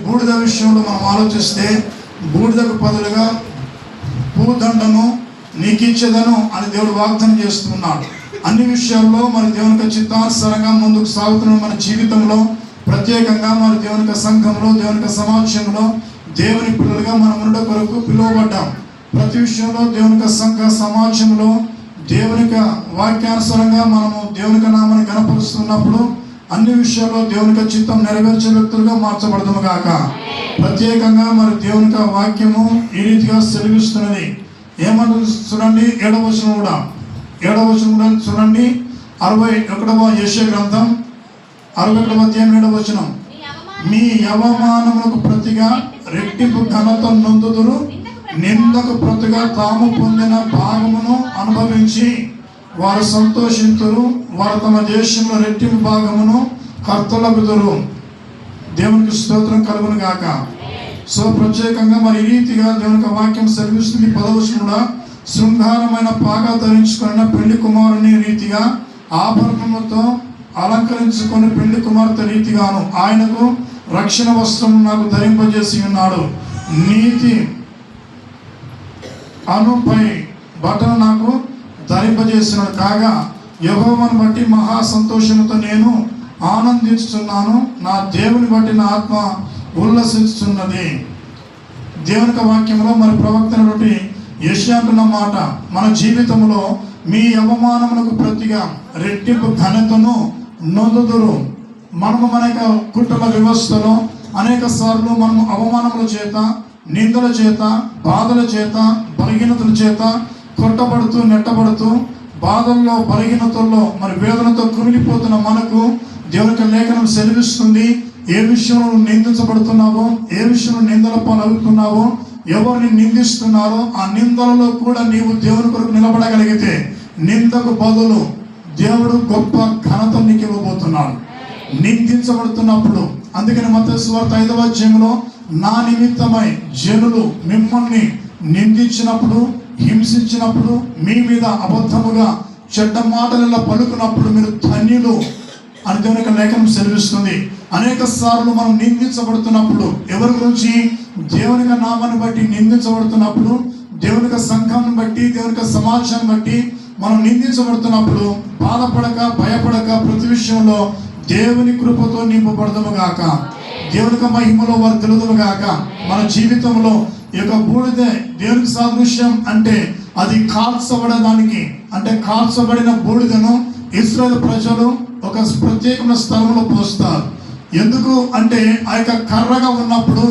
బూడిద విషయంలో మనం ఆలోచిస్తే బూడిదకు బదులుగా భూదండను నీకు ఇచ్చేదను అని దేవుడు వాగ్దానం చేస్తున్నాడు. అన్ని విషయాల్లో మరి దేవునికి చిత్తానుసారంగా ముందుకు సాగుతున్న మన జీవితంలో, ప్రత్యేకంగా మరి దేవునికి సంఘంలో, దేవునికి సమాజంలో దేవుని పిల్లలుగా మనం ఉండే కొరకు పిలువబడ్డాం. ప్రతి విషయంలో దేవునికి సంఘ సమాజంలో దేవునికి వాక్యానుసారంగా మనము దేవునికి నామాన్ని కనపరుస్తున్నప్పుడు అన్ని విషయాల్లో దేవునికి చిత్తం నెరవేర్చే వ్యక్తులుగా మార్చబడదాము గాక. ప్రత్యేకంగా మరి దేవునికి వాక్యము ఈ రీతిగా సెలవిస్తున్నది. ఏమంటుంది చూడండి, 7వ వచనం కూడా చూడండి. 61వ యెషయా గ్రంథం 61వ అధ్యాయం 7వ వచనం. మీ అవమానములకు ప్రతిగా రెట్టింపు ఘనత నొందుదురు, నిందకు ప్రతిగా తాము పొందిన భాగమును అనుభవించి వారు సంతోషింతురు, వారు తమ దేశంలో రెట్టింపు భాగమును కర్తలగుదురు. దేవునికి స్తోత్రం కలుగును గాక. సో ప్రత్యేకంగా మరి ఈ రీతిగా దేవునికి వాక్యం సెలవిస్తుంది. 10వ వచనం కూడా, శృంగారమైన పాగా ధరించుకున్న పెళ్లి కుమారుని రీతిగా ఆభరణములతో అలంకరించుకొని పెళ్లి కుమార్తె రీతిగాను ఆయనకు రక్షణ వస్త్రం నాకు ధరింపజేసి ఉన్నాడు. నీతి అనుపై బట్టను నాకు ధరింపజేసినాడు. కాగా యెహోవాను బట్టి మహా సంతోషంతో నేను ఆనందించుతున్నాను, నా దేవుని బట్టి నా ఆత్మ ఉల్లసిస్తున్నది. దేవుని వాక్యంలో మరి ప్రవక్తనటువంటి యెషయా అంటున్న మాట, మన జీవితంలో మీ అవమానములకు ప్రతిగా రెట్టింపు ఘనతను నొందుదురు. మనము మన కుటుంబ వ్యవస్థలో అనేక సార్లు మనము అవమానముల చేత, నిందల చేత, బాధల చేత, బలహీనతల చేత కొట్టబడుతూ నెట్టబడుతూ బాధల్లో, బలహీనతల్లో మరి వేదనతో కుమిలిపోతున్న మనకు దేవునికి లేఖనం సెలవిస్తుంది. ఏ విషయంలో నిందించబడుతున్నావో, ఏ విషయంలో నిందల పాలవుతున్నావో, ఎవరిని నిందిస్తున్నారో ఆ నిందలలో కూడా నీవు దేవుని కొరకు నిలబడగలిగితే నిందకు బదులు దేవుడు గొప్ప ఘనత నీకు ఇవ్వబోతున్నాడు నిందించబడుతున్నప్పుడు. అందుకని మత్తయి సువార్త 5వ అధ్యాయంలో, నా నిమిత్తమై జనులు మిమ్మల్ని నిందించినప్పుడు, హింసించినప్పుడు, మీ మీద అబద్ధముగా చెడ్డ మాటలలో పలుకున్నప్పుడు మీరు ధన్యులు అని దేవునికి లేఖనం సెలవిస్తుంది. అనేక సార్లు మనం నిందించబడుతున్నప్పుడు, ఎవరి గురించి? దేవునికి నామాన్ని బట్టి నిందించబడుతున్నప్పుడు, దేవునికి సంఘాన్ని బట్టి, దేవునికి సమాజాన్ని బట్టి మనం నిందించబడుతున్నప్పుడు బాధపడక, భయపడక ప్రతి విషయంలో దేవుని కృపతో నింపబడదుము గాక. దేవునికి మహిమలో వారు తెలుదుము గాక. మన జీవితంలో ఈ యొక్క బూడిద దేవునికి సాదృశ్యం అంటే అది కాల్చబడడానికి, అంటే కాల్చబడిన బూడిదను ఇశ్రాయేలు ప్రజలు ఒక ప్రత్యేకమైన స్థలంలో పోస్తారు. ఎందుకు అంటే ఆ యొక్క కర్రగా ఉన్నప్పుడు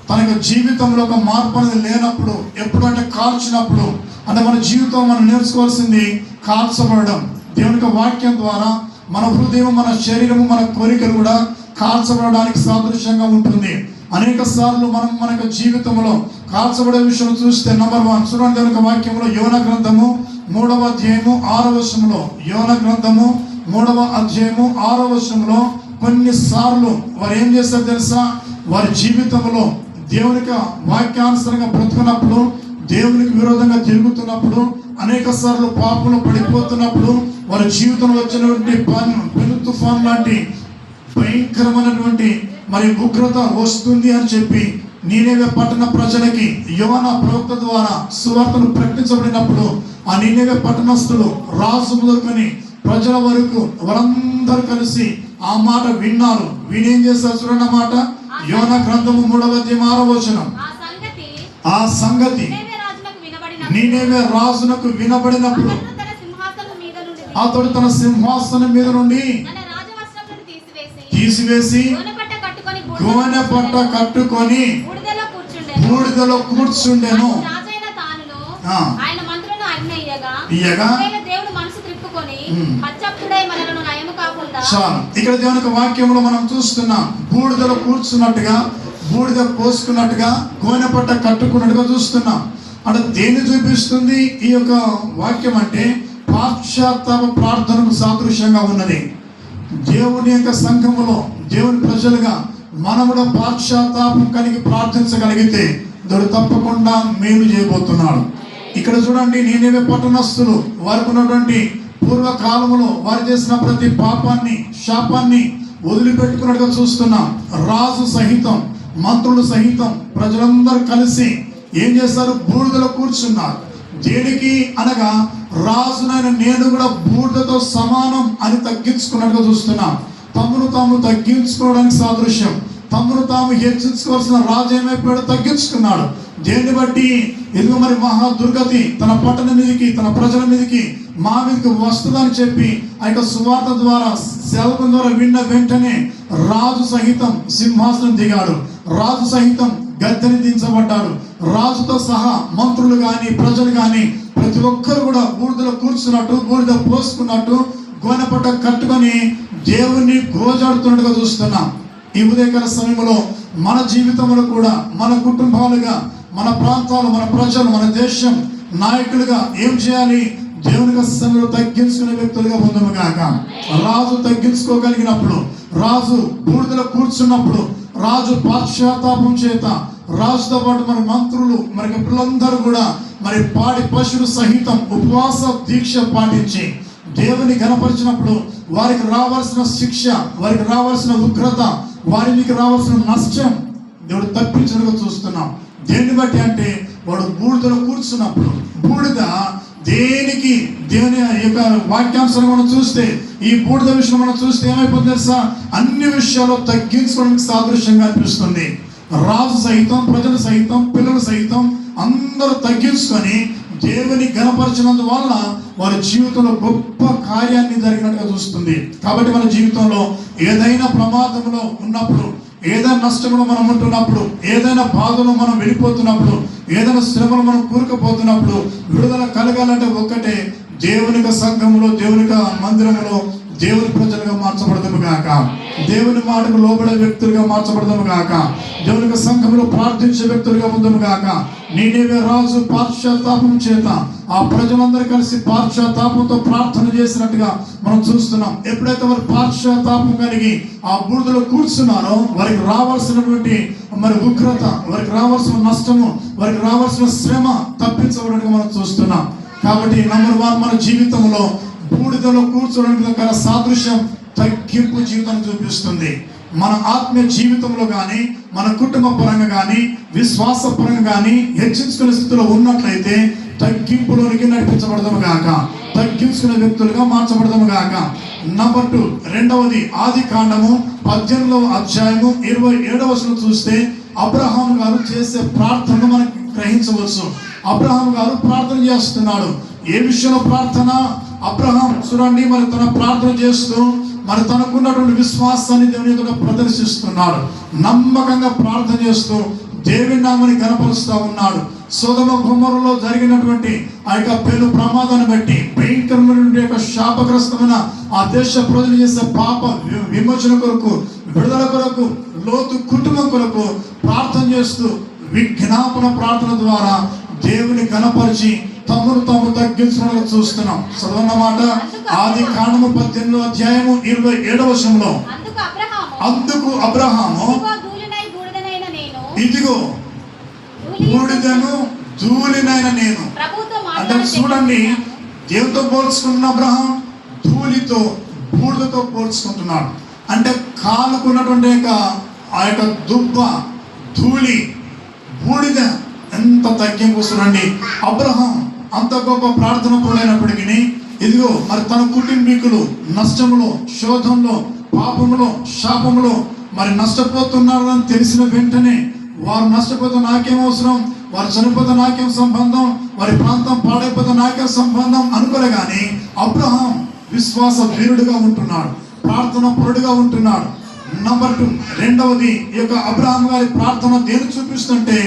తన యొక్క జీవితంలో ఒక మార్పు అనేది లేనప్పుడు, ఎప్పుడు అంటే కాల్చినప్పుడు, అంటే మన జీవితం మనం నేర్చుకోవాల్సింది కాల్చబడడం. దేవునికి వాక్యం ద్వారా మన హృదయం, మన శరీరము, మన కోరికలు కూడా కాల్చబడడానికి సాదృశ్యంగా ఉంటుంది. అనేక సార్లు మనం మన యొక్క జీవితంలో కాల్చబడే విషయం చూస్తే, నెంబర్ 1 చూడండి, దేవునికి వాక్యంలో యోనా గ్రంథము 3వ అధ్యాయము 6వ వచనంలో, యోనా గ్రంథము 3వ అధ్యాయము 6వ వచనంలో కొన్నిసార్లు వారు ఏం చేస్తారు తెలుసా? వారి జీవితంలో దేవునికి వాక్యానుసారంగా బ్రతుకున్నప్పుడు, దేవునికి విరోధంగా తిరుగుతున్నప్పుడు, అనేక సార్లు పాపంలో పడిపోతున్నప్పుడు వారి జీవితంలో వచ్చినటువంటి పెను తుఫాన్ లాంటి భయంకరమైనటువంటి మరి ఉగ్రత వస్తుంది అని చెప్పి నీనెవె పట్టణ ప్రజలకి యోనా ప్రవక్త ద్వారా సువార్తను ప్రకటించబడినప్పుడు ఆ నీనెవె పట్టణస్థులు రాజు మొదలుకొని ప్రజల వరకు వారందరూ కలిసి ఆ మాట విన్నారు. వినేం చేస్తారు చూడండి ఆ మాట. యోనా గ్రంథము 3వ అధ్యాయం 6వ వచనం. ఆ సంగతి నీనెవె రాజునకు వినబడినప్పుడు అతడు తన సింహాసనం మీద నుండి తీసివేసి గోనె పట్ట కట్టుకొని బూడిదలో కూర్చుండెను. ఇక్కడ దేవుని వాక్యంలో మనం చూస్తున్నాం, బూడిదలో కూర్చున్నట్టుగా, బూడిద పోసుకున్నట్టుగా, గోనె పట్ట కట్టుకున్నట్టుగా చూస్తున్నాం. అంటే దేన్ని చూపిస్తుంది ఈ యొక్క వాక్యం అంటే పాశ్చాత్తాప ప్రార్థనకు సాదృశ్యంగా ఉన్నది. దేవుని యొక్క సంఘములో, దేవుని ప్రజలుగా మనం కూడా పాశ్చాత్తాపం కలిగి ప్రార్థించగలిగితే దేవుడు తప్పకుండా మేలు చేయబోతున్నాడు. ఇక్కడ చూడండి, నీనెవె పట్టణస్థులు వారికి ఉన్నటువంటి పూర్వకాలంలో వారు చేసిన ప్రతి పాపాన్ని, శాపాన్ని వదిలిపెట్టుకున్నట్టుగా చూస్తున్నాం. రాజు సహితం మంత్రులు సహితం ప్రజలందరూ కలిసి ఏం చేస్తారు? బూడిదలో కూర్చున్నారు. దేనికి అనగా రాజునైన నేను కూడా బూడిదతో సమానం అని తగ్గించుకున్నట్టుగా చూస్తున్నాం. తమను తాము తగ్గించుకోవడానికి సాదృశ్యం. తమను తాము హెచ్చించుకోవాల్సిన రాజు ఏమైపోయాడు? తగ్గించుకున్నాడు. దేన్ని బట్టి? ఇదిగో మరి మహా దుర్గతి తన పట్టణ మీదకి, తన ప్రజల మీదకి, మా మీదకి వస్తుందని చెప్పి ఆ యొక్క సువార్త ద్వారా, సేవకుల ద్వారా విన్న వెంటనే రాజు సహితం సింహాసనం దిగాడు. రాజు సహితం గద్దెని దించబడ్డాడు. రాజుతో సహా మంత్రులు కానీ, ప్రజలు కానీ ప్రతి ఒక్కరు కూడా బూడిదలో కూర్చున్నట్టు, బూడిద పోసుకున్నట్టు, గోనెపట్ట కట్టుకొని దేవుణ్ణి గోజాడుతున్నట్టుగా చూస్తున్నాం. ఈ ఉదయకాల సమయంలో మన జీవితంలో కూడా, మన కుటుంబాలుగా, మన ప్రాంతాలు, మన ప్రజలు, మన దేశం నాయకులుగా ఏం చేయాలి? దేవునికి సమయంలో తగ్గించుకునే వ్యక్తులుగా ఉందము గాక. రాజు తగ్గించుకోగలిగినప్పుడు, రాజు బూడిదలో కూర్చున్నప్పుడు, రాజు పశ్చాత్తాపం చేత, రాజుతో పాటు మన మంత్రులు, మరి పిల్లలందరూ కూడా మరి పాడి పశువులు సహితం ఉపవాస దీక్ష పాటించి దేవుని గణపరిచినప్పుడు వారికి రావాల్సిన శిక్ష, వారికి రావాల్సిన ఉగ్రత, వారికి రావాల్సిన నష్టం దేవుడు తప్పించడం చూస్తున్నాం. దేన్ని బట్టి అంటే వాడు బూడిదలో కూర్చున్నప్పుడు. బూడిద దేనికి? దేవుని యొక్క వాక్యాంశాలు మనం చూస్తే, ఈ బూడిద విషయం మనం చూస్తే ఏమైపోతుంది తెలుసా? అన్ని విషయాల్లో తగ్గించుకోవడానికి సాదృశ్యంగా అనిపిస్తుంది. రాజు సహితం, ప్రజలు సహితం, పిల్లలు సహితం అందరూ తగ్గించుకొని దేవుని గణపరచినందువల్ల వారి జీవితంలో గొప్ప కార్యాన్ని జరిగినట్టుగా చూస్తుంది. కాబట్టి మన జీవితంలో ఏదైనా ప్రమాదంలో ఉన్నప్పుడు, ఏదైనా నష్టంలో మనం ఉంటున్నప్పుడు, ఏదైనా బాధలో మనం వెళ్ళిపోతున్నప్పుడు, ఏదైనా శ్రమలో మనం కూరుకుపోతున్నప్పుడు విడుదల కలగాలంటే ఒక్కటే, దేవుని సంఘంలో, దేవుని మందిరంలో దేవుని ప్రజలుగా మార్చబడదాము గాక. దేవుని మాటకు లోబడే వ్యక్తులుగా మార్చబడదాము గాక. దేవుని సంఘంలో ప్రార్థించే వ్యక్తులుగా ఉందాము గాక. నీనేవే రాజు పశ్చాత్తాపం చేత ఆ ప్రజలందరూ కలిసి పశ్చాత్తాపంతో ప్రార్థన చేసినట్టుగా మనం చూస్తున్నాం. ఎప్పుడైతే వారు పశ్చాత్తాపం కలిగి ఆ బూడిదలో కూర్చున్నారో వారికి రావాల్సినటువంటి మరి ఉగ్రత, వారికి రావాల్సిన నష్టము, వారికి రావాల్సిన శ్రమ తప్పించబడడానికి మనం చూస్తున్నాం. కాబట్టి నంబర్ 1 మన జీవితంలో బూడిదలో కూర్చోడానికి గల సాదృశ్యం తగ్గింపు జీవితం చూపిస్తుంది. మన ఆత్మీయ జీవితంలో కానీ, మన కుటుంబ పరంగా కానీ, విశ్వాస పరంగా కానీ హెచ్చించుకునే స్థితిలో ఉన్నట్లయితే తగ్గింపులోనికి నడిపించబడదాము గాక. తగ్గించుకునే వ్యక్తులుగా మార్చబడదాము గాక. నంబర్ 2, రెండవది ఆది కాండము 18వ అధ్యాయము 27వ వచనం చూస్తే అబ్రహాం గారు చేసే ప్రార్థన మనకు గ్రహించవచ్చు. అబ్రహాం గారు ప్రార్థన చేస్తున్నాడు. ఏ విషయంలో ప్రార్థన? అబ్రహాం చూడండి, మరి తన ప్రార్థన చేస్తూ మరి తనకున్నటువంటి విశ్వాసాన్ని దేవుని ఎదుట ప్రదర్శిస్తున్నాడు. నమ్మకంగా ప్రార్థన చేస్తూ దేవుని నామని గణపరుస్తూ ఉన్నాడు. సొదొమ గొమొర్రాలో జరిగినటువంటి ఆ యొక్క పెను ప్రమాదాన్ని బట్టి, భయంకరమైన యొక్క శాపగ్రస్తమైన ఆ దేశ ప్రజలు చేసే పాప విమోచన కొరకు, విడుదల కొరకు, లోతు కుటుంబం కొరకు ప్రార్థన చేస్తూ విజ్ఞాపన ప్రార్థన ద్వారా దేవుని గణపరిచి తమను తాము తగ్గించడం చూస్తున్నాం. చదవన్నమాట ఆది కాండము 18వ అధ్యాయము 27వ వచనంలో, అందుకు అబ్రహాము ఇదిగో బూడిదను ధూళినైన నేను అంటే చూడండి, దేవుతో పోల్చుకున్న అబ్రహాం ధూళితో, బూడిదతో పోల్చుకుంటున్నాడు. అంటే కాలుకున్నటువంటి ఆ యొక్క దుబ్బ, ధూళి, బూడిద ఎంత తగ్గింపు. చూడండి, అబ్రహాం అంత గొప్ప ప్రార్థన పరుడైనప్పటికీ ఇదిగో మరి తన కుటుంబీకులు నష్టములో, శోధంలో, పాపములో, శాపములో మరి నష్టపోతున్నారు అని తెలిసిన వెంటనే వారు నష్టపోతే నాకేం అవసరం, వారు చనిపోతే నాకేం సంబంధం, వారి ప్రాంతం పాడైపోతే నాకేం సంబంధం అనుకోలే. కానీ అబ్రహాం విశ్వాస వీరుడిగా ఉంటున్నాడు, ప్రార్థన పరుడుగా ఉంటున్నాడు. నంబర్ 2, రెండవది ఈ యొక్క అబ్రహాం గారి ప్రార్థన దేని చూపిస్తుంటే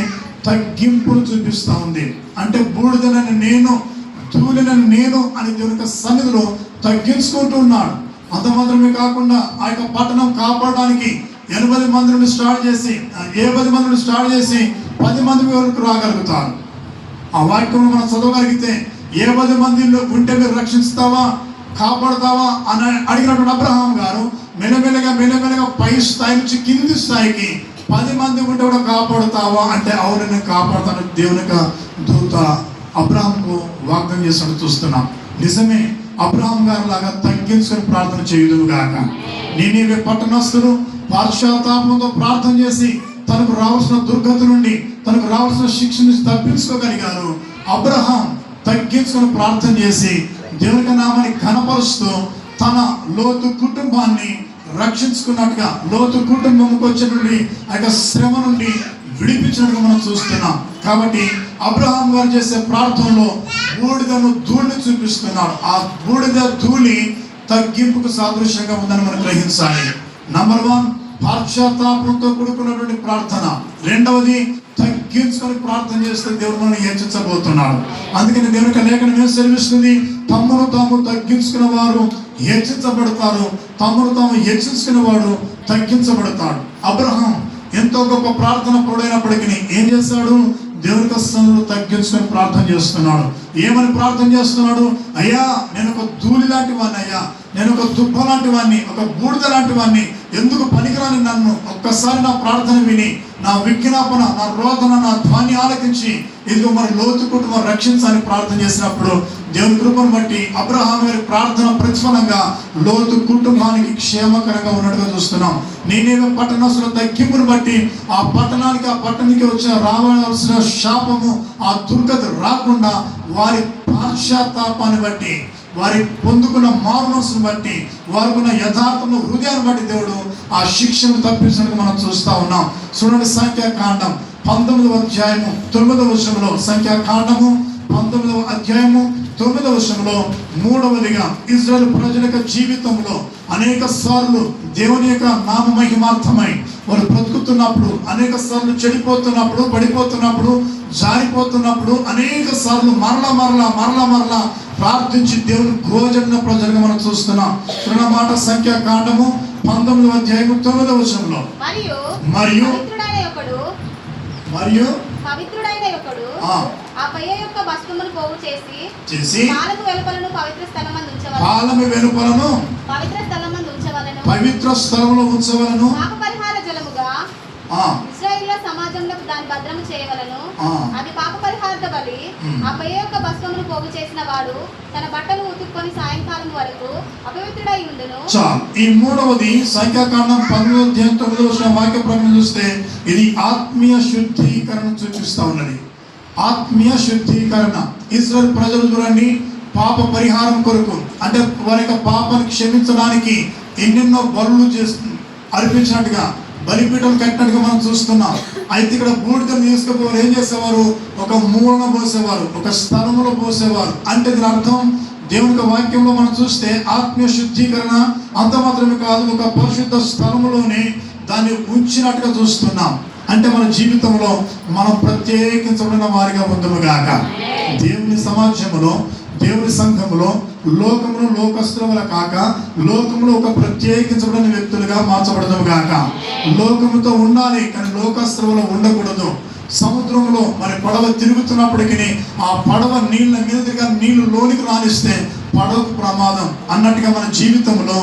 తగ్గింపును చూపిస్తూ ఉంది. అంటే బూడిదనని నేను, ధూళినని నేను అని దేవుని సన్నిధిలో తగ్గించుకుంటూ ఉన్నాడు. అంత మాత్రమే కాకుండా ఆ యొక్క పట్టణం కాపాడడానికి 80 మంది నుండి స్టార్ట్ చేసి 70 మంది నుండి స్టార్ట్ చేసి 10 మంది వరకు రాగలుగుతారు. ఆ వాక్యం మనం చదవగలిగితే 70 మందిలో ఉంటే మీరు రక్షిస్తావా, కాపాడుతావా అని అడిగినటువంటి అబ్రహాం గారు మెల్లమెల్లగా పై స్థాయి నుంచి కింది స్థాయికి 10 మంది ఉంటే కూడా కాపాడుతావా అంటే అవును నేను కాపాడుతాను దేవుని దూత అబ్రహాంకు వాగ్దానం చేసినట్టు చూస్తున్నాం. నిజమే, అబ్రహాం గారు లాగా తగ్గించుకొని ప్రార్థన చేయుదువు గాక. నీవే పట్టణస్తులు పశ్చాత్తాపంతో ప్రార్థన చేసి తనకు రావాల్సిన దుర్గతి నుండి, తనకు రావాల్సిన శిక్ష నుంచి తప్పించుకోగలిగారు. అబ్రహాం తగ్గించుకొని ప్రార్థన చేసి దేవుని నామాన్ని కనపరుస్తూ తన లోతు కుటుంబాన్ని రక్షించుకున్నట్టుగా, లోతు కుటుంబంకి వచ్చినటువంటి ఆ యొక్క శ్రమ నుండి విడిపించినట్టుగా మనం చూస్తున్నాం. కాబట్టి అబ్రహాం గారు చేసే ప్రార్థనలో బూడిదను ధూళిని చూపిస్తున్నాడు. ఆ బూడిద ధూళి తగ్గింపుకు సాదృశ్యంగా ఉందని మనం గ్రహించాలి. నంబర్ 1, పశ్చాత్తాపంతో కూడుకున్నటువంటి ప్రార్థన. రెండవది, తగ్గించుకొని ప్రార్థన చేస్తే దేవుడు మనల్ని హెచ్చించబోతున్నాడు. అందుకని దేవుని లేఖనం ఏం సెలవిస్తుంది? తమ్మును తాము తగ్గించుకున్న వారు హెచ్చించబడతారు, తమ్మును తాము హెచ్చించుకున్న వాడు తగ్గించబడతాడు. అబ్రహాం ఎంతో గొప్ప ప్రార్థన పరుడైనప్పటికీ ఏం చేశాడు? దేవుని కష్టంలో తగ్గించుకొని ప్రార్థన చేస్తున్నాడు. ఏమని ప్రార్థన చేస్తున్నాడు? అయ్యా, నేను ఒక ధూళి లాంటి వాడిని, అయ్యా నేను ఒక దుబ్బ లాంటి వాడిని, ఒక బూడిద లాంటి వాడిని, ఎందుకు పనికిరాని నన్ను ఒక్కసారి నా ప్రార్థన విని, నా విజ్ఞాపన, నా రోదన, నా ధ్వని ఆలకించి ఇదిగో మరి లోతు కుటుంబం రక్షించాలని ప్రార్థన చేసినప్పుడు దేవుని కృపను బట్టి అబ్రహాం గారి ప్రార్థన ప్రతిఫలంగా లోతు కుటుంబానికి క్షేమకరంగా ఉన్నట్టుగా చూస్తున్నాం. నేనేదో పట్టణస్తుల తగ్గింపును బట్టి ఆ పట్టణానికి వచ్చిన రావాల్సిన శాపము, ఆ దుర్గతి రాకుండా వారి పశ్చాత్తాపాన్ని బట్టి, వారి పొందుకున్న మారు మనసును బట్టి, వారికున్న యథార్థము హృదయాన్ని బట్టి దేవుడు ఆ శిక్షను తప్పించడానికి మనం చూస్తా ఉన్నాం. చూడండి, సంఖ్యాకాండం 19వ అధ్యాయము 9వ వచనంలో, సంఖ్యాకాండము 19వ అధ్యాయము 9వ వచనంలో, మూడవదిగా ఇజ్రాయెల్ ప్రజల యొక్క జీవితంలో అనేక సార్లు దేవుని యొక్క నామ మహిమార్థమై వారు బ్రతుకుతున్నప్పుడు, అనేక సార్లు చెడిపోతున్నప్పుడు, పడిపోతున్నప్పుడు, జారిపోతున్నప్పుడు, అనేక సార్లు మరలా ప్రార్థించి దేవుని గోజడిన ప్రజలుగా మనం చూస్తున్నాం. మాట సంఖ్యాకాండము 19వ అధ్యాయము 9వ వచనంలో, మరియు పవిత్రుడైన ఒకడు ఆ పయ్య యొక్క భస్మమును పోగు చేసి పాలము వెలుపలను పవిత్ర స్థలమందు ఉంచవలెను, పవిత్ర స్థలములో ఉంచవలెను. పాప పరిహార జలముగా ఇశ్రాయేలు సమాజంలో దాని భద్రము చేయవలెను. అది పాప పరిహార బలి. ఆ పయ్య యొక్క భస్మమును పోగు చేసిన వాడు తన బట్టలు ఉతుక్కొని సాయంకాలం వరకు అపవిత్రుడై ఉండును. ఈ మూడవది సంఖ్యాకాండం 19వ అధ్యాయం 9వ వచనం వాక్య ప్రకారం చూస్తే ఇది ఆత్మీయ శుద్ధీకరణ చూపిస్తా ఉన్నది. ఆత్మీయ శుద్ధీకరణ. ఇశ్రాయేలు ప్రజలు చూడండి, పాప పరిహారం కొరకు, అంటే వారి యొక్క పాపాన్ని క్షమించడానికి ఎన్నెన్నో బలులు అర్పించినట్టుగా, బలిపీఠం కట్టినట్టుగా మనం చూస్తున్నాం. అయితే ఇక్కడ బూడిదను తీసుకుపోవారు ఏం చేసేవారు? ఒక మూలన పోసేవారు, ఒక స్థలంలో పోసేవారు. అంటే దీని అర్థం దేవుని వాక్యంలో మనం చూస్తే ఆత్మీయ శుద్ధీకరణ అంత మాత్రమే కాదు, ఒక పరిశుద్ధ స్థలంలోనే దాన్ని ఉంచినట్టుగా చూస్తున్నాం. అంటే మన జీవితంలో మనం ప్రత్యేకించబడిన వారిగా ఉందము గాక. దేవుని సమాజంలో, దేవుని సంఘంలో, లోకములో లోకస్తుల వల్ల కాక లోకములో ఒక ప్రత్యేకించబడిన వ్యక్తులుగా మార్చబడదాము గాక. లోకముతో ఉండాలి కానీ లోకస్తుల ఉండకూడదు. సముద్రంలో మరి పడవ తిరుగుతున్నప్పటికీ ఆ పడవ నీళ్ళ మీదుగా నీళ్లు లోనికి రానిస్తే పడవకు ప్రమాదం అన్నట్టుగా మన జీవితంలో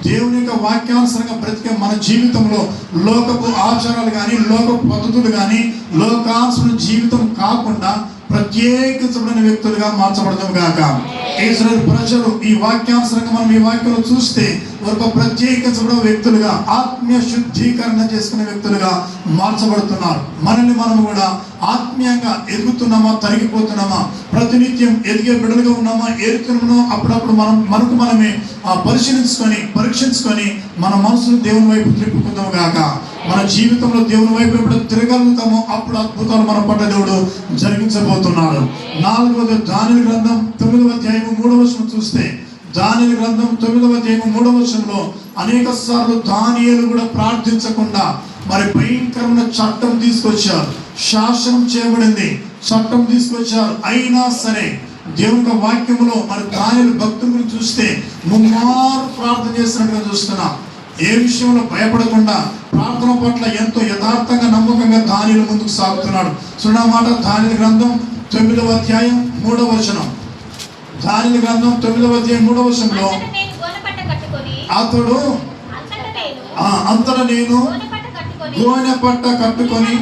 దేవుని యొక్క వాక్యానుసారంగా బ్రతికే మన జీవితంలో లోకపు ఆచారాలు కానీ, లోకపు పద్ధతులు కానీ, లోకానుసరణ జీవితం కాకుండా ప్రత్యేకించబడిన వ్యక్తులుగా మార్చబడదాం గాక. ఇశ్రాయేలు ప్రజలు ఈ వాక్యానుసారంగా మనం ఈ వాక్యంలో చూస్తే ఒక ప్రత్యేకించబడిన వ్యక్తులుగా, ఆత్మీయ శుద్ధీకరణ చేసుకునే వ్యక్తులుగా మార్చబడుతున్నారు. మనల్ని మనం కూడా ఆత్మీయంగా ఎదుగుతున్నామా, తరిగిపోతున్నామా, ప్రతినిత్యం ఎదిగే బిడ్డలుగా ఉన్నామా, ఎదుగుతున్నామో అప్పుడప్పుడు మనకు మనమే పరీక్షించుకొని మన మనసును దేవుని వైపు త్రిప్పుకుందాము గాక. మన జీవితంలో దేవుని వైపు ఎప్పుడు తిరగలుగుతామో అప్పుడు అద్భుతాలు మన పట్ల దేవుడు జరిగించబోతున్నాడు. 4వది దానియేలు గ్రంథం 9వ అధ్యాయము 3వ వచనం చూస్తే, దానియేలు గ్రంథం 9వ అధ్యాయము 3వ వచనంలో అనేక సార్లు దానియేలు కూడా ప్రార్థించకుండా మరి భయంకరమైన చట్టం తీసుకొచ్చారు, శాసనం చేయబడింది, చట్టం తీసుకొచ్చారు. అయినా సరే దేవుని వాక్యములో మరి దానియేలు భక్తుల గురించి చూస్తే ముమ్మారు ప్రార్థన చేసినట్టుగా చూస్తున్నాం. ఏ విషయంలో భయపడకుండా ప్రార్థన పట్ల ఎంతో యథార్థంగా, నమ్మకంగా దానియేలు ముందుకు సాగుతున్నాడు. చూడమాట దానియేలు గ్రంథం 9వ అధ్యాయం 3వ వచనం. దానియేలు గ్రంథం 9వ అధ్యాయం 3వ వచనంలో, అతడు అంతటా నేను గోనె పట్ట కట్టుకొని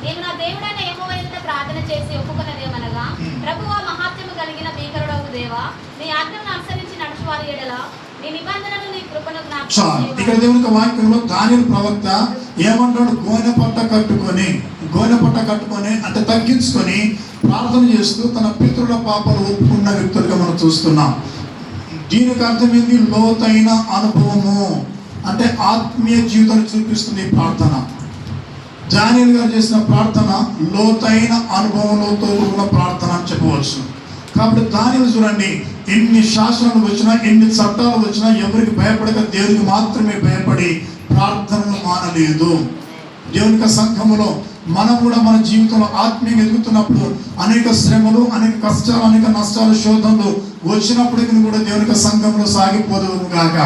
నేను నా దేవుడైన యెహోవా ఎదుట ప్రార్థన చేసి ఒప్పుకున్నదేమనగా, ప్రభువా, మహాత్మ్యము కలిగిన భీకరుడగు దేవా, నీ ఆజ్ఞలను అనుసరించి నడుచువాడు వారి ఎడల నీ నిబంధనను నీ కృపను జ్ఞాపకం చాలు. చేయమని. ఇక్కడ దేవుని వాక్యంలో దానియేలు ప్రవక్త ఏమంటాడు? గోనె పట్ట కట్టుకొని అంటే తగ్గించుకొని ప్రార్థన చేస్తూ తన పితరుల పాపాలు ఒప్పుకున్న వ్యక్తులుగా మనం చూస్తున్నాం. దీనికి అర్థమైంది లోతైన అనుభవము, అంటే ఆత్మీయ జీవితాన్ని చూపిస్తుంది ఈ ప్రార్థన. దానియేలు గారు చేసిన ప్రార్థన లోతైన అనుభవంతో కూడిన ప్రార్థన అని చెప్పవచ్చు. కాబట్టి దానియేలు చూడండి, ఎన్ని శాసనాలు వచ్చినా, ఎన్ని చట్టాలు వచ్చినా ఎవరికి భయపడక దేవునికి మాత్రమే భయపడి ప్రార్థనలు మానలేదు. దేవునికి సంఘములో మనం కూడా మన జీవితంలో ఆత్మీయంగా ఎదుగుతున్నప్పుడు అనేక శ్రమలు, అనేక కష్టాలు, అనేక నష్టాలు, శోధనలు వచ్చినప్పటికీ కూడా దేవునికి సంఘంలో సాగిపోదుము గాక.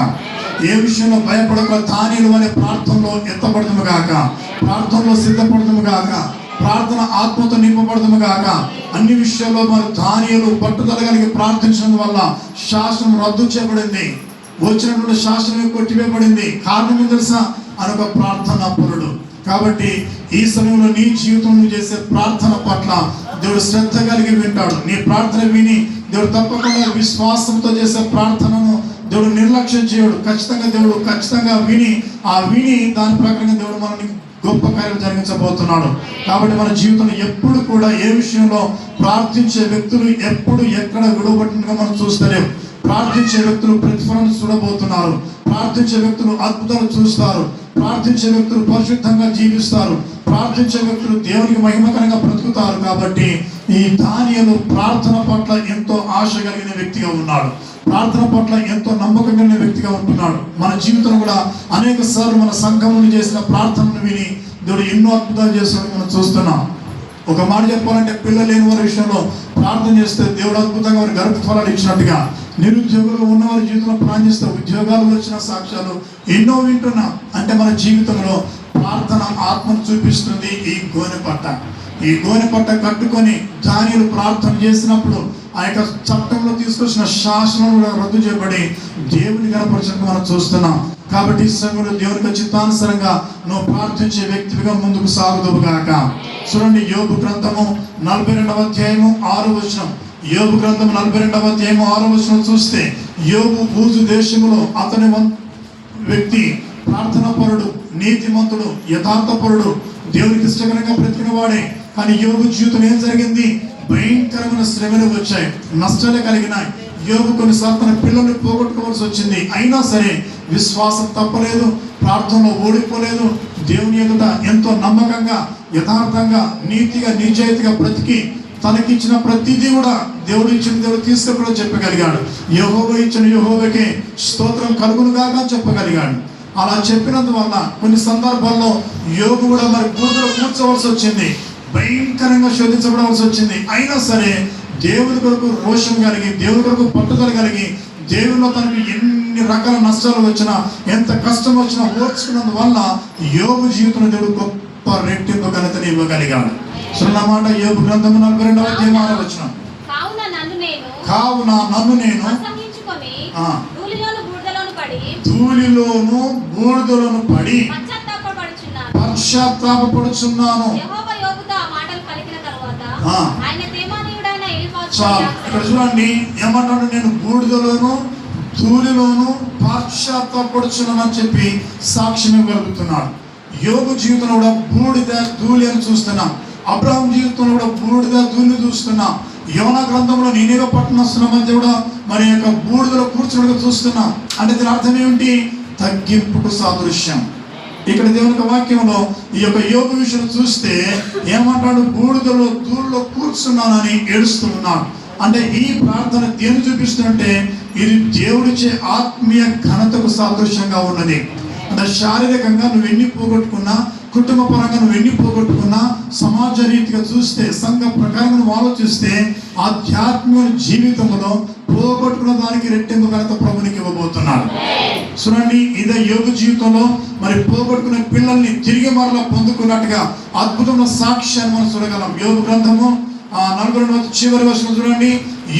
ఏ విషయంలో భయపడక దానియేలు అనే ప్రార్థనలో ఎత్తపడదుము గాక, ప్రార్థనలో సిద్ధపడదుము గాక, ప్రార్థన ఆత్మతో నింపబడదుము గాక. అన్ని విషయాల్లో మరి దానియేలు పట్టుదల కలిగి ప్రార్థించడం వల్ల శాసనం రద్దు చేయబడింది, వచ్చినటువంటి శాసనం కొట్టివేయబడింది. కారణం ఏం తెలుసా? అనొక ప్రార్థన పరుడు. కాబట్టి ఈ సమయంలో నీ జీవితంలో చేసే ప్రార్థన పట్ల దేవుడు శ్రద్ధ కలిగి వింటాడు. నీ ప్రార్థన విని దేవుడు తప్పకుండా విశ్వాసంతో చేసే ప్రార్థనను దేవుడు నిర్లక్ష్యం చేయడు. ఖచ్చితంగా విని దాని ప్రకారంగా దేవుడు మనల్ని గొప్ప కార్యం జరిగించబోతున్నాడు. కాబట్టి మన జీవితంలో ఎప్పుడు కూడా ఏ విషయంలో ప్రార్థించే వ్యక్తులు ఎప్పుడు ఎక్కడ విడవబట్టినగా మనం చూస్తలేము. ప్రార్థించే వ్యక్తులు ప్రతిఫలం చూడబోతున్నారు. ప్రార్థించే వ్యక్తులు అద్భుతాలు చూస్తారు. ప్రార్థించే వ్యక్తులు పరిశుద్ధంగా జీవిస్తారు. ప్రార్థించే వ్యక్తులు దేవునికి మహిమకరంగా బ్రతుకుతారు. కాబట్టి ఈ దానియేలు ప్రార్థన పట్ల ఎంతో ఆశ కలిగిన వ్యక్తిగా ఉన్నాడు. ప్రార్థన పట్ల ఎంతో నమ్మకం కలిగిన వ్యక్తిగా ఉంటున్నాడు. మన జీవితంలో కూడా అనేక సార్లు మన సంఘంలో చేసిన ప్రార్థనను విని దేవుడు ఎన్నో అద్భుతాలు చేస్తాడు మనం చూస్తున్నాం. ఒక మాట చెప్పాలంటే, పిల్లలు లేని వారి విషయంలో ప్రార్థన చేస్తే దేవుడు అద్భుతంగా వారి గర్భఫలాలు ఇచ్చినట్టుగా, నిరుద్యోగులు ఉన్నవారి జీవితంలో ప్రార్థిస్తే ఉద్యోగాలు వచ్చిన సాక్ష్యాలు ఎన్నో వింటున్నాం. అంటే మన జీవితంలో ప్రార్థన ఆత్మను చూపిస్తుంది. ఈ గోనె పట్ట కట్టుకొని దానియేలు ప్రార్థన చేసినప్పుడు ఆ యొక్క చట్టంలో తీసుకొచ్చిన శాసనం కూడా రద్దు చేయబడి దేవుని కనపరచడం మనం చూస్తున్నాం. కాబట్టి ఈ సమయంలో దేవునికి చిత్తానుసారంగా నువ్వు ప్రార్థించే వ్యక్తిగా ముందుకు సాగుదువుగాక. చూడండి, యోబు గ్రంథము 42వ అధ్యాయము 6వ వచనం. యోబు గ్రంథం 42వ అధ్యాయము 6వ వచనం చూస్తే, యోబు బూజు దేశములో అతని వ్యక్తి ప్రార్థన పరుడు, నీతిమంతుడు, యథార్థపరుడు, దేవునికి ఇష్టకరంగా బ్రతికిన వాడే. కానీ యోబు జీవితం ఏం జరిగింది? భయంకరమైన శ్రమలు వచ్చాయి, నష్టాలు కలిగినాయి. యోబు కొన్నిసార్లు తన పిల్లల్ని పోగొట్టుకోవాల్సి వచ్చింది. అయినా సరే విశ్వాసం తప్పలేదు, ప్రార్థనలో ఓడిపోలేదు. దేవుని ఎదుట ఎంతో నమ్మకంగా, యథార్థంగా, నీతిగా, నిజాయితీగా బ్రతికి తనకిచ్చిన ప్రతిదీ కూడా దేవుడు ఇచ్చిన దేవుడు తీసుకుని చెప్పగలిగాడు. యెహోవా ఇచ్చిన యెహోవాకే స్తోత్రం కలుగునుగాక చెప్పగలిగాడు. అలా చెప్పినందువల్ల కొన్ని సందర్భాల్లో యోబు కూడా మరి బూడిదలో కూర్చోవలసి వచ్చింది, భయంకరంగా శోధించబడవలసి వచ్చింది. అయినా సరే దేవుని కొరకు రోషం కలిగి, దేవుని కొరకు పట్టుదల కలిగి, దేవునిలో తనకు ఎన్ని రకాల నష్టాలు వచ్చినా, ఎంత కష్టం వచ్చినా ఓర్చుకున్నందువల్ల యోబు జీవితంలో దేవుడు గొప్ప రెట్టింపు ఘనతని ఇవ్వగలిగాడు. సున్నమాట యోబు గ్రంథము 42వ అధ్యాయం 6వ వచనం. కావున నన్ను నేను ధూళిలోను బూడిదలోను పడి పశ్చాత్తాపపడుచున్నాను. చాలు. ఇక్కడ చూడండి ఏమంటాడు? నేను బూడిదలోను ధూళిలోను పశ్చాత్తాపడుచున్నాను అని చెప్పి సాక్ష్యం ఇవ్వగలుగుతున్నాడు. యోబు జీవితంలో కూడా బూడిద ధూళి అని చూస్తున్నాం. అబ్రహాం జీవితంలో కూడా బూడిద ధూళి చూస్తున్నాం. యోనా గ్రంథంలో నీనేవే పట్టణస్తున్న మధ్య కూడా మరి యొక్క బూడిదలో కూర్చున్నట్టుగా చూస్తున్నాం. అంటే దీని అర్థం ఏమిటి? తగ్గింపుకు సాదృశ్యం. ఇక్కడ దేవుని వాక్యంలో ఈ యొక్క యోబు విషయం చూస్తే ఏమంటాడు? బూడిదలో ధూళిలో కూర్చున్నానని ఏడుస్తున్నాడు. అంటే ఈ ప్రార్థన దేని చూపిస్తుందంటే ఇది దేవుడిచ్చే ఆత్మీయ ఘనతకు సాదృశ్యంగా ఉన్నది. అంటే శారీరకంగా నువ్వు ఎన్ని పోగొట్టుకున్నా, కుటుంబ పరంగా నువ్వు ఎన్ని పోగొట్టుకున్నా, సమాజ రీతిగా చూస్తే, సంఘ ప్రకారంగా నువ్వు ఆలోచిస్తే, ఆధ్యాత్మిక జీవితంలో పోగొట్టుకున్న దానికి రెట్టింపు ఘనత ప్రభునికి ఇవ్వబోతున్నాడు. చూడండి, ఇదే యోబు జీవితంలో మరి పోగొట్టుకున్న పిల్లల్ని తిరిగి మరలా పొందుకున్నట్టుగా అద్భుతమైన సాక్ష్యాన్ని మనం చూడగలం. యోబు గ్రంథము 42వ చివరి వచనం చూడండి.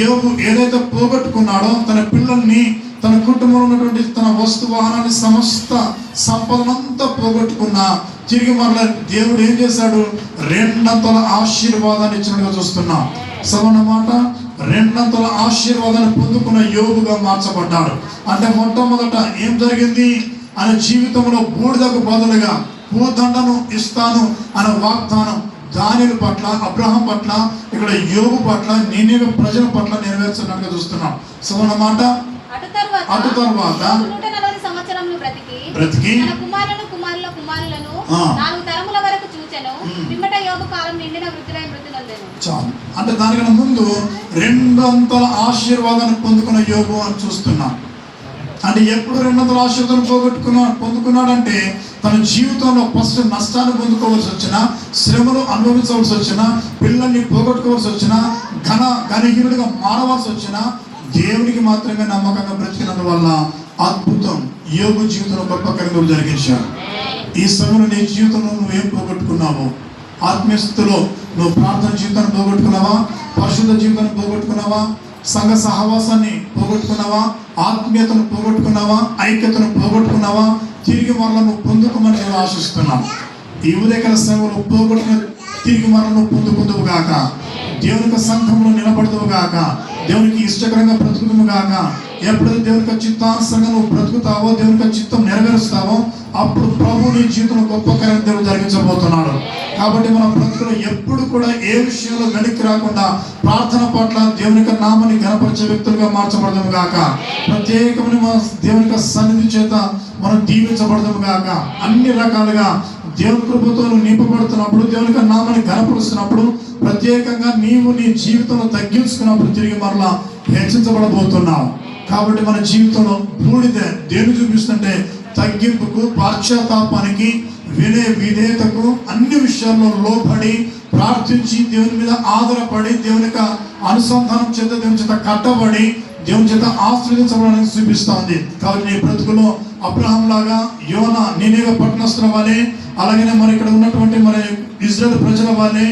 యోబు ఏదైతే పోగొట్టుకున్నాడో తన పిల్లల్ని, తన కుటుంబంలో ఉన్నటువంటి తన వస్తు వాహనాన్ని, సమస్త సంపదనంతా పోగొట్టుకున్నా తిరిగి మరలా దేవుడు ఏం చేశాడు? రెండంతల ఆశీర్వాదాన్ని ఇచ్చినట్టుగా చూస్తున్నాం. సవన్నమాట రెండంతల ఆశీర్వాదాన్ని పొందుకున్న యోబుగా మార్చబడ్డాడు. అంటే మొట్టమొదట ఏం జరిగింది? ఆయన జీవితంలో బూడిదకు బదులుగా భూదండను ఇస్తాను అనే వాగ్దానం దానియేలు పట్ల, అబ్రహాం పట్ల, ఇక్కడ యోబు పట్ల, నీనెవె ప్రజల పట్ల నెరవేర్చినట్టుగా చూస్తున్నాం. సో అన్నమాట. అటు తర్వాత 140 సంవత్సరములు బ్రతికి తన కుమారుల కుమారులను 4 తరముల వరకు చూచెను. పిమ్మట యోబు కాలం నిండిన వృద్ధులై మృతి నొందెను. చాలు. అంటే దానికన్నా ముందు రెండంతల ఆశీర్వాదాన్ని పొందుకున్న యోబు అని చూస్తున్నాం. అంటే ఎప్పుడు రెండంతల ఆశీర్వాదాన్ని పొందుకున్నాడంటే తన జీవితంలో ఫస్ట్ నష్టాన్ని పొందుకోవాల్సి వచ్చిన, శ్రమలు అనుభవించవలసి వచ్చిన, పిల్లల్ని పోగొట్టుకోవాల్సి వచ్చిన, ఘనహీనుడిగా మారవలసి వచ్చిన, దేవునికి మాత్రమే నమ్మకంగా బ్రతికినందువల్ల అద్భుతం యోబు జీవితంలో గొప్ప కార్యక్రమం జరిగించాడు. ఈ సమయంలో నీ జీవితంలో నువ్వేం పోగొట్టుకున్నావు? ఆత్మీయ స్థితిలో నువ్వు ప్రార్థన జీవితాన్ని పోగొట్టుకున్నావా? పరిశుద్ధ జీవితాన్ని పోగొట్టుకున్నావా? సంఘ సహవాసాన్ని పోగొట్టుకున్నావా? ఆత్మీయతను పోగొట్టుకున్నావా? ఐక్యతను పోగొట్టుకున్నావా? తిరిగి మరల నువ్వు పొందుకోమని నేను ఆశిస్తున్నాను. ఈ ఉదయకాల సేవలో పోగొట్టుకున్న తిరిగి మరల నువ్వు పొందుకుందువు గాక. దేవునికి సంఘంలో నిలబడదువు గాక. దేవునికి ఇష్టకరంగా బ్రతుకుదువు గాక. ఎప్పుడైతే దేవునికి చిత్తానుసంగా నువ్వు బ్రతుకుతావో, దేవునికి చిత్తం నెరవేరుస్తావో, అప్పుడు ప్రభు నీ జీవితంలో గొప్ప కార్యం దేవుడు జరిగించబోతున్నాడు. కాబట్టి మన బ్రతుకులో ఎప్పుడు కూడా ఏ విషయంలో వెనక్కి రాకుండా ప్రార్థన పట్ల దేవునికి నామాన్ని ఘనపరిచే వ్యక్తులుగా మార్చబడదాము గాక. ప్రత్యేకమైన దేవునికి సన్నిధి చేత మనం దీవించబడదాము గాక. అన్ని రకాలుగా దేవుని కృపతో నింపబడుతున్నప్పుడు, దేవునికి నామాన్ని ఘనపరుస్తున్నప్పుడు, ప్రత్యేకంగా నీవు నీ జీవితంలో తగ్గించుకున్నప్పుడు తిరిగి మరలా హెచ్చించబడబోతున్నావు. కాబట్టి మన జీవితంలో బూడిద దేని చూపిస్తుంటే తగ్గింపుకు, పాశ్చాత్తాపానికి, విధేయతకు, అన్ని విషయాల్లో లోబడి ప్రార్థించి దేవుని మీద ఆధారపడి దేవుని యొక్క అనుసంధానం చేత దేవుని చేత కట్టబడి దేవుని చేత ఆశ్రయించబడాలని చూపిస్తా ఉంది. కాబట్టి నీ బ్రతుకులో అబ్రహాం లాగా, యోనా నీనెవె పట్టణస్థుల వలె, అలాగనే మరి ఇక్కడ ఉన్నటువంటి మరి ఇజ్రాయేల్ ప్రజల వలె,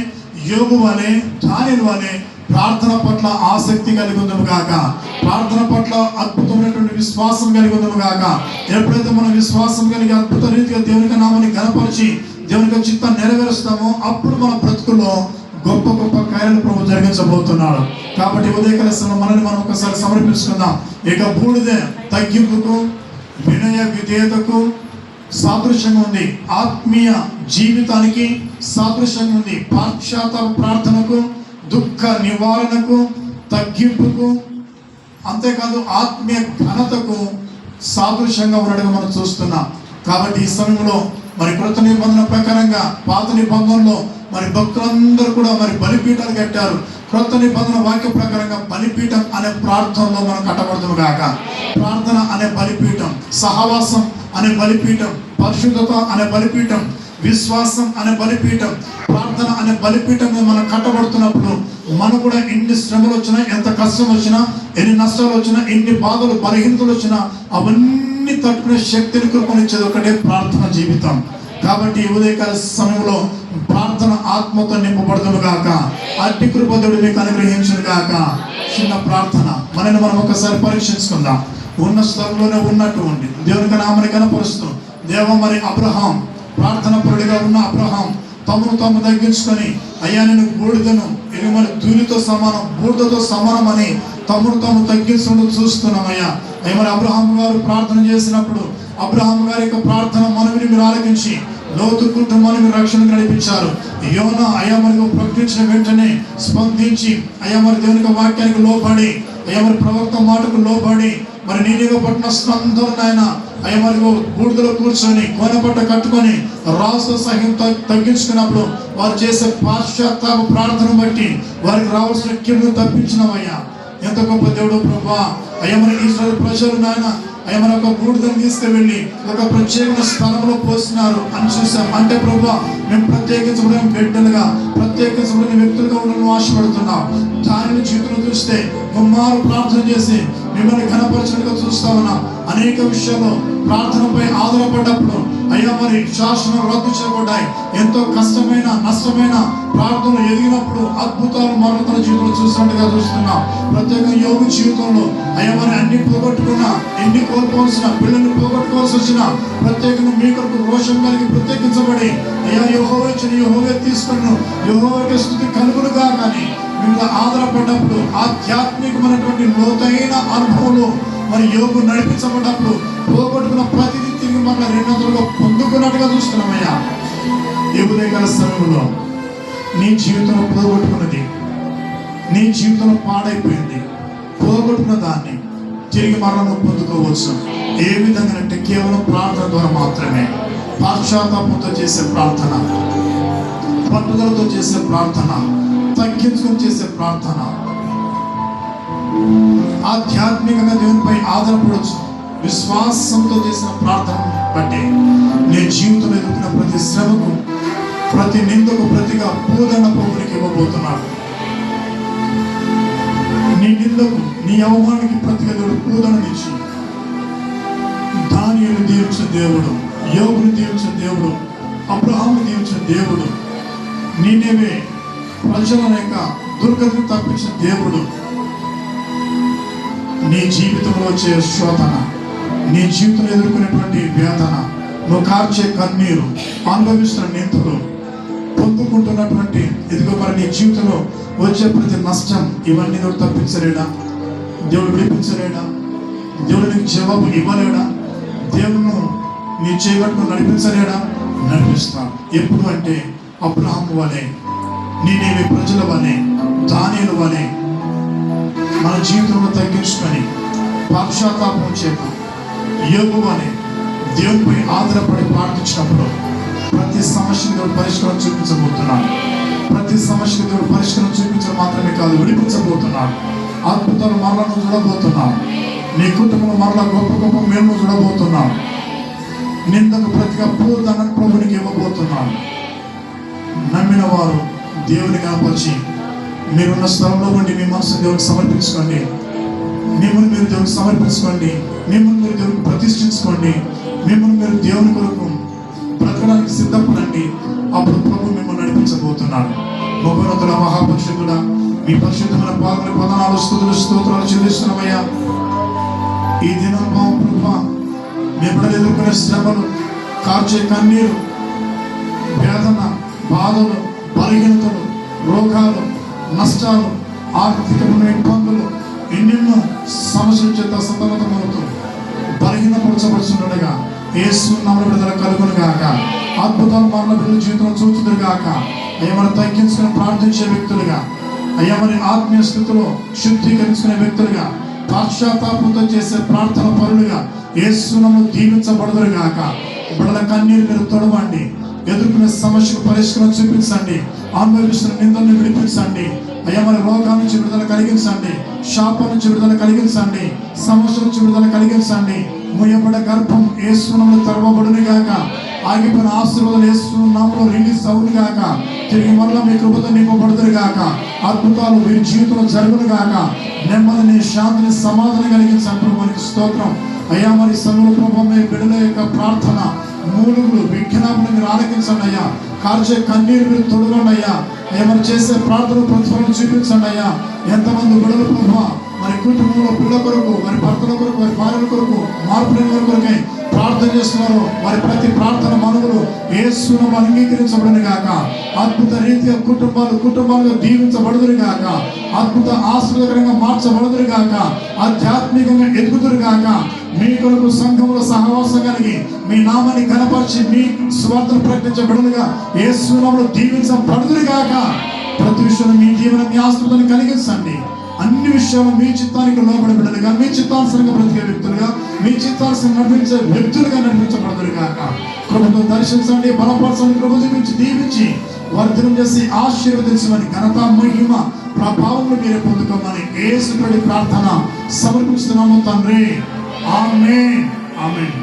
యోబు వలె, దానియేలు వలె ప్రార్థన పట్ల ఆసక్తి కలిగి ఉందము గాక. ప్రార్థన పట్ల అద్భుతమైనటువంటి విశ్వాసం కలిగి ఉందము గాక. ఎప్పుడైతే మనం విశ్వాసం కలిగి అద్భుత రీతిగా దేవునికి నామాన్ని ఘనపరిచి దేవునికి చిత్తాన్ని నెరవేరుస్తామో అప్పుడు మన బ్రతుకుల్లో గొప్ప గొప్ప కార్యాలు ప్రభు జరిగించబోతున్నాడు. కాబట్టి ఉదయకాల సమయంలో మనల్ని మనం ఒకసారి సమర్పించుకుందాం. ఇక బూడిదే తగ్గింపుకు, వినయ విధేయతకు సాదృశ్యంగా ఉంది. ఆత్మీయ జీవితానికి సాదృశ్యంగా ఉంది. పాశ్చాత్తాప ప్రార్థనకు, దుఃఖ నివారణకు, తగ్గింపుకు, అంతేకాదు ఆత్మీయ ఘనతకు సాదృశ్యంగా ఉన్నట్టుగా మనం చూస్తున్నాం. కాబట్టి ఈ సమయంలో మరి కృత నిబంధన ప్రకారంగా పాత నిబంధనలో మరి భక్తులందరూ కూడా మరి బలిపీఠాలు కట్టారు. క్రొత్త నిబంధన వాక్య ప్రకారంగా బలిపీఠం అనే ప్రార్థనలో మనం కట్టబడుతుంది కాక. ప్రార్థన అనే బలిపీఠం, సహవాసం అనే బలిపీఠం, పరిశుద్ధత అనే బలిపీఠం, విశ్వాసం అనే బలిపీఠం, ప్రార్థన అనే బలిపీఠం మనం కట్టబడుతున్నప్పుడు మనం కూడా ఎన్ని శ్రమలు వచ్చినా, ఎంత కష్టం వచ్చినా, ఎన్ని నష్టాలు వచ్చినా, ఎన్ని బాధలు బలహీనతలు వచ్చినా అవన్నీ తట్టుకునే శక్తిని కృపనిచ్చేది ఒకటే ప్రార్థన జీవితం. కాబట్టి ఉదయకాల సమయంలో ప్రార్థన ఆత్మతో నింపబడదును గాక. అట్టి కృప దేవుడు మీకు అనుగ్రహించును గాక. చిన్న ప్రార్థన మనని మనం ఒకసారి పరీక్షించుకుందాం. ఉన్న స్థలంలోనే ఉన్నట్టు ఉండి దేవునికి నామని కనపరుస్తూ, దేవ మరి అబ్రహాం ప్రార్థన పరుడిగా ఉన్న అబ్రహాం తమను తాము తగ్గించుకొని, అయ్యా నేను బూడిదను ఇది మరి ధూళితో సమానం, బూడిదతో సమానం అని తమను తాము తగ్గించడం చూస్తున్నాం. అయ్యా మరి అబ్రహాం గారు ప్రార్థన చేసినప్పుడు అబ్రహాం గారి యొక్క ప్రార్థన మనవిని మీరు ఆలకించి లోతు కుటుంబాన్ని మీరు రక్షణ నడిపించారు. యోనా అయ్యా మరి ప్రకటించిన వెంటనే స్పందించి అయ్యా మరి దేవునికి వాక్యానికి లోబడి, అయ్యా మరి ప్రవక్త మాటకు లోబడి మరి నీనివే పట్టణస్థులందరూ నాయన అయ్యా మరి బూడిదలో కూర్చొని కోనపట్ట కట్టుకొని రాజుతో సహితం తగ్గించుకున్నప్పుడు వారు చేసే పాశ్చాత్తాప ప్రార్థన బట్టి వారికి రావాల్సిన కీడును తప్పించినవయ్యా. ఎంత గొప్ప దేవుడు ప్రభువా. అయ్యా మరి ఇశ్రాయేలు ప్రజలు నాయన అయ్యా మరి ఒక బూడిదను తీసుకువెళ్ళి ఒక ప్రత్యేకమైన స్థలంలో పోస్తున్నారు అని చూసాం. అంటే ప్రభువా మేము ప్రత్యేకించబడిన బిడ్డలుగా, ప్రత్యేకించబడిన వ్యక్తులుగా ఉండడం ఆశపడుతున్నాం. దానిని జీవితంలో చూస్తే ముమ్మారు ప్రార్థన చేసి మిమ్మల్ని ఘనపరచడానికి చూస్తా ఉన్నాం. అనేక విషయాల్లో ప్రార్థనపై ఆధారపడ్డప్పుడు అయ్యా మరి శాసనాలు రద్దు చేయబడ్డాయి. ఎంతో కష్టమైన నష్టమైన ప్రార్థనలు ఎదిగినప్పుడు అద్భుతాలు మరణ తన జీవితంలో చూసినట్టుగా చూస్తున్నాం. ప్రత్యేకంగా యోగు జీవితంలో అయ్యా మరి అన్ని పోగొట్టుకున్నా, ఎన్ని కోల్పోవలసిన పిల్లల్ని పోగొట్టుకోవాల్సి వచ్చిన ప్రత్యేకంగా మీ కొరకు రోషం కలిగి ప్రత్యేకించబడి అయ్యా యెహోవా ఇచ్చిన యెహోవా తీసుకున్నాను, యెహోవాకి స్తుతి కలుగునుగా కానీ మీద ఆధారపడ్డప్పుడు ఆధ్యాత్మికమైనటువంటి లోతైన అనుభవంలో మరి యోగు నడిపించబడ్డప్పుడు పోగొట్టుకున్న ప్రతిదీ తిరిగి మన రెండొందలుగా పొందుకున్నట్టుగా చూస్తున్నామయ్యా. ఈ ఉదయకాల సమయంలో నీ జీవితంలో పోగొట్టుకున్నది, నీ జీవితంలో పాడైపోయింది, పోగొట్టుకున్న దాన్ని తిరిగి మరలా పొందుకోవచ్చు. ఏ విధంగా అంటే కేవలం ప్రార్థన ద్వారా మాత్రమే. పశ్చాత్తాపంతో చేసే ప్రార్థన, పట్టుదలతో చేసే ప్రార్థన, తగ్గించుకొని చేసే ప్రార్థన, ఆధ్యాత్మికంగా దేవునిపై ఆధారపడవచ్చు. విశ్వాసంతో చేసిన ప్రార్థన బట్టి నీ జీవితంలో ఎదుర్కొన్న ప్రతి శ్రమకు, ప్రతి నిందకు ప్రతిగా పూదన ప్రభునికి ఇవ్వబోతున్నాడు. నీ నిందకు, నీ అవమానానికి ప్రతిగా దేవుడు పూదననిచ్చి దానియేలును దీవించిన దేవుడు, యోబును దీవించిన దేవుడు, అబ్రహామును దీవించిన దేవుడు, నీనేవే ప్రజల యొక్క దుర్గతిని తప్పించిన దేవుడు. నీ జీవితంలో వచ్చే శోధన, నీ జీవితంలో ఎదుర్కొనేటువంటి వేదన, నువ్వు కార్చే కన్నీరు, అనుభవిస్తున్న నిందలు, పొందుకుంటున్నటువంటి ఇదిగో మరి నీ జీవితంలో వచ్చే ప్రతి నష్టం, ఇవన్నీ దేవుడు తప్పించలేడా? దేవుడు విడిపించలేడా? దేవుడు నీకు జవాబు ఇవ్వలేడా? దేవుడు నీ చేయబట్టుకుని నడిపించలేడా? నడిపిస్తాడు. ఎప్పుడు అంటే అబ్రహాము వలె, నీనేవి ప్రజల వలె, దానియేలు వలె మన జీవితంలో తగ్గించుకొని పశ్చాత్తాపం చేత యోబు వలె దేవునిపై ఆధారపడి ప్రార్థించినప్పుడు ప్రతి సమస్యకు దేవుడు పరిష్కారం చూపించబోతున్నాడు. ప్రతి సమస్యకు దేవుడు పరిష్కారం చూపించడం మాత్రమే కాదు, విడిపించబోతున్నాడు. అద్భుతాలు మరలా నువ్వు చూడబోతున్నావు. నీ కుటుంబంలో మరలా గొప్ప గొప్ప మేలు చూడబోతున్నావు. నిందకు ప్రతిగా పూర్ణ ప్రభునికి ఇవ్వబోతున్నాడు. నమ్మిన వారు దేవుని కనపరిచి మీరున్న స్థలంలో ఉండి మీ మనసు దేవునికి సమర్పించుకోండి. మిమ్మల్ని మీరు దేవునికి సమర్పించుకోండి. మిమ్మల్ని మీరు దేవునికి ప్రతిష్ఠించుకోండి. మిమ్మల్ని మీరు దేవుని కొరకు బ్రతకడానికి సిద్ధపడండి. అప్పుడు ప్రభు మిమ్మల్ని నడిపించబోతున్నాడు. మహోన్నతుల మహాపరిశుద్ధుడా, మీ పరిశుద్ధమైన పాదముల పదనాలు స్తుతులు స్తోత్రాలు చెల్లిస్తున్నామయ్యా. ఈ దినం ప్రభు మీ బిడ్డలు ఎదుర్కొనే శ్రమలు, కార్చే కన్నీరు, వేదన, బాధలు, బలహీనతలు, రోగాలు, నష్టాలు, ఆర్థికమైన ఇబ్బందులు, ఎన్నెన్నో సమస్యల చేత సతమతమవుతూ బలహీనపరచబడుతుండగా యేసు నామమున విడుదల కలుగును గాక. అద్భుతాలు మరణ బిడ్డల జీవితంలో చూచుదురు గాక. అయ్యా మరి తగ్గించుకుని ప్రార్థించే వ్యక్తులుగా, అయ్యా మరి ఆత్మీయ స్థితిలో శుద్ధీకరించుకునే వ్యక్తులుగా, పశ్చాత్తాపంతో చేసే ప్రార్థన పరులుగా యేసు నామమున దీవించబడుదురు గాక. బిడ్డల కన్నీరు మీరు తొడవండి. ఎదుర్కొనే సమస్యకు పరిష్కారం చూపించండి. అనుభవిస్తున్న నిందలను విడిపించండి. అయ్యా మరి రోగాల నుంచి విడుదల కలిగించండి. శాపం నుంచి విడుదల కలిగించండి. సమస్య నుంచి విడుదల కలిగించండి. ముయ్యబడ్డ గర్భం యేసు నామమున తెరవబడును గాక. ఆగిపోయిన ఆశీర్వాదాలు యేసు నామములో రిలీజ్ అవును గాక. తిరిగి మరలా మీ కృపతో నింపబడుదురు గాక. అద్భుతాలు వీరి జీవితంలో జరుగును గాక. నెమ్మదిని, శాంతిని, సమాధానం కలిగించండి. మనకి స్తోత్రం. అయ్యా మరి సమయంలో ప్రభు మీ బిడ్డల యొక్క ప్రార్థన మూలుగులు, విజ్ఞాపన మీరు ఆలకించండి అయ్యా. కార్చే కన్నీరు మీరు తొడగండి అయ్యా. ఏమైనా చేసే ప్రార్థన ప్రతిఫలం చూపించండి అయ్యా. ఎంతమంది బిడ్డలు ప్రభు మరి కుటుంబంలో పిల్లల కొరకు, మరి భర్తల కొరకు, మరి భార్యల కొరకు, మార్పు లేని కొరకే ప్రార్థన చేస్తున్నారు. వారి ప్రతి ప్రార్థన మనవులు యేసు నామమున అంగీకరించబడును గాక. అద్భుత రీతిగా కుటుంబాలుగా దీవించబడుదురు గాక. అద్భుత ఆశీర్వాదకరంగా మార్చబడుదురు గాక. ఆధ్యాత్మికంగా ఎదుగుదురు గాక. మీ కొరకు సంఘంలో సహవాసం కలిగి మీ నామాన్ని ఘనపరిచి మీ స్వార్థను ప్రకటించబడునుగా యేసు నామములో దీవించబడుదురు గాక. ప్రతి విషయంలో మీ జీవనం, మీ ఆశీర్వాదాన్ని కలిగించండి. అన్ని విషయాలు మీ చిత్తానికి లోబడి బిడ్డలుగా, మీ చిత్తానుసరంగా బ్రతికే వ్యక్తులుగా, మీ చిత్తానుసరంగా నడిపించే వ్యక్తులుగా నడిపించబడదురు గాక. కృపతో దర్శించండి, బలపరచండి, కృప చూపించి దీవించి వర్ధనం చేసి ఆశీర్వదించమని ఘనత, మహిమ, ప్రభావములు మీరే పొందుకోమని యేసు ప్రార్థన సమర్పిస్తున్నాము తండ్రి. ఆమేన్. ఆమేన్.